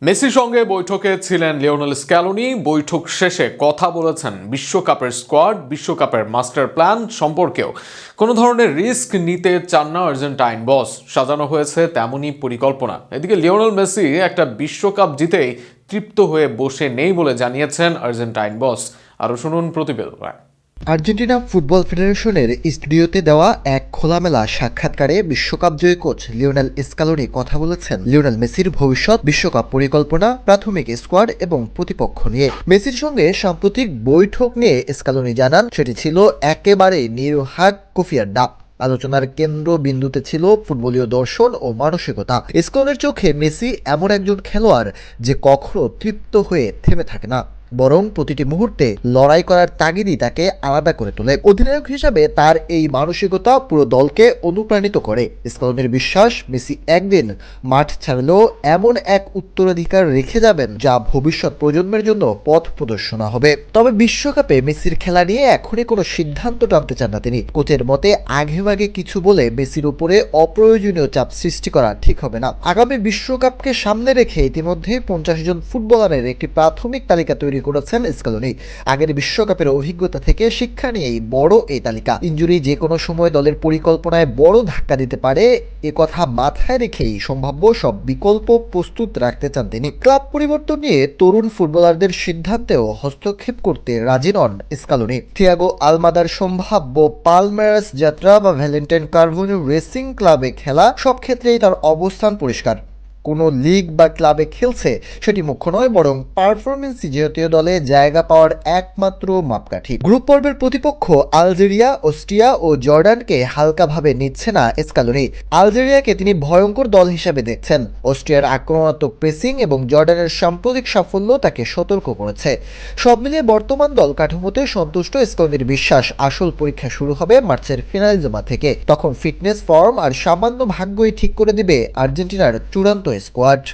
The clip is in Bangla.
মেসির সঙ্গে বৈঠকে ছিলেন লিওনেল স্ক্যালোনি। বৈঠক শেষে কথা বলেছেন বিশ্বকাপের স্কোয়াড, বিশ্বকাপের মাস্টার প্ল্যান সম্পর্কেও। কোনো ধরনের রিস্ক নিতে চান না আর্জেন্টাইন বস। সাজানো হয়েছে তেমনই পরিকল্পনা। এদিকে লিওনেল মেসি একটা বিশ্বকাপ জিতেই তৃপ্ত হয়ে বসে নেই বলে জানিয়েছেন আর্জেন্টাইন বস। আরও শুনুন প্রতিবেদনায়। আর্জেন্টিনা ফুটবল ফেডারেশনের স্টুডিওতে দেওয়া এক খোলামেলা সাক্ষাৎকারে বিশ্বকাপ জয়ী কোচ লিওনেল স্ক্যালোনি কথা বলেছেন লিওনেল মেসির ভবিষ্যৎ, বিশ্বকাপ পরিকল্পনা, প্রাথমিক স্কোয়াড এবং প্রতিপক্ষ নিয়ে। মেসির সঙ্গে সাম্প্রতিক বৈঠক নিয়ে স্ক্যালোনি জানান, সেটি ছিল একেবারে নির্ঘাত কফিয়াড্ডা। আলোচনার কেন্দ্রবিন্দুতে ছিল ফুটবলীয় দর্শন ও মানসিকতা। স্ক্যালোনির চোখে মেসি এমন একজন খেলোয়াড় যে কখনো তৃপ্ত হয়ে থেমে থাকে না, বরং প্রতিটি মুহূর্তে লড়াই করার তাগিদই তাকে আলাদা করে তোলে। অধিনায়ক হিসাবে তার এই মানসিকতা পুরো দলকে অনুপ্রাণিত করে। স্ক্যালোনির বিশ্বাস, মেসি একদিন মাঠ ছাড়লেও এমন এক উত্তরাধিকার রেখে যাবেন যা ভবিষ্যৎ প্রজন্মের জন্য পথ প্রদর্শনা হবে। তবে বিশ্বকাপে মেসির খেলা নিয়ে এখনই কোনো সিদ্ধান্ত টানতে চান না তিনি। কোচের মতে আগেভাগে কিছু বলে মেসির উপরে অপ্রয়োজনীয় চাপ সৃষ্টি করা ঠিক হবে না। আগামী বিশ্বকাপকে সামনে রেখে ইতিমধ্যে 50 জন ফুটবলারের একটি প্রাথমিক তালিকা তৈরি করেছেন স্ক্যালোনি। আগের বিশ্বকাপের অভিজ্ঞতা থেকে শিক্ষা নিয়েই বড় এই তালিকা। ইনজুরি যে কোনো সময় দলের পরিকল্পনায় বড় ধাক্কা দিতে পারে, এ কথা মাথায় রেখেই সম্ভাব্য সব বিকল্প প্রস্তুত রাখতে চান তিনি। ক্লাব পরিবর্তন নিয়ে তরুণ ফুটবলারদের সিদ্ধান্তেও হস্তক্ষেপ করতে রাজি নন স্ক্যালোনি। থিয়াগো আলমাদার সম্ভাব্য পালমেরাস যাত্রা বা ভ্যালেন্টাইন কার্বোনির রেসিং ক্লাবে খেলা, সব ক্ষেত্রেই তার অবস্থান পরিষ্কার। কোনো লিগ বা ক্লাবে খেলছে সেটি মুখ্য নয়, বরং পারফরমেন্সই জাতীয় দলে জায়গা পাওয়ার একমাত্র মাপকাঠি। গ্রুপ পর্বের প্রতিপক্ষ আলজেরিয়া, অস্ট্রিয়া ও জর্ডানকে হালকাভাবে নিচ্ছে না স্ক্যালোনি। আলজেরিয়াকে তিনি ভয়ঙ্কর দল হিসেবে দেখছেন। অস্ট্রিয়ার আক্রমণাত্মক প্রেসিং এবং জর্ডানের সাম্প্রতিক সাফল্য তাকে সতর্ক করেছে। সব মিলিয়ে বর্তমান দল কাঠামোতে সন্তুষ্ট স্ক্যালোনির বিশ্বাস, আসল পরীক্ষা শুরু হবে মার্চের ফিনালিজমা থেকে। তখন ফিটনেস, ফর্ম আর সামান্য ভাগ্যই ঠিক করে দিবে আর্জেন্টিনার চূড়ান্ত স্কোয়াড।